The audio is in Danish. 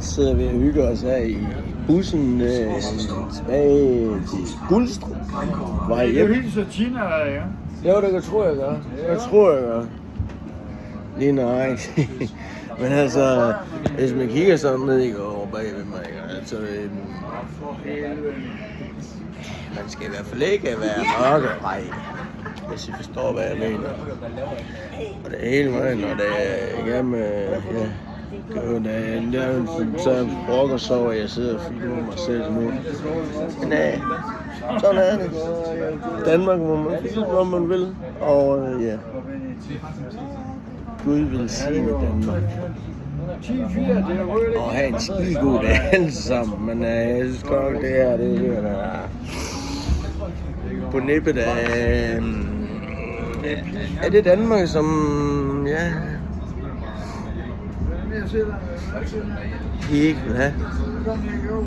sidder vi og hygger os her i bussen tilbage til Guldstrup. Vej hjem. Det er jo helt så Tina, ja. Jo, det tror jeg gør. Det tror jeg gør. Lige nøjagtigt. Men altså, hvis man kigger sådan ned i går over bagved mig, altså, man skal i hvert fald ikke være mørkerej, hvis I forstår, hvad jeg mener. Og det er hele vejen, og det er igennem, ja, det er jo så brokker så, og jeg sidder og filmer mig selv nu. Men sådan er det. Danmark må man filme, hvor man vil, og ja, Gud vil sige Danmark. Og have en skidegod dag alle sammen, men jeg synes godt, det her, det er på nippet af, er det Danmark, som, ja, I ikke vil have.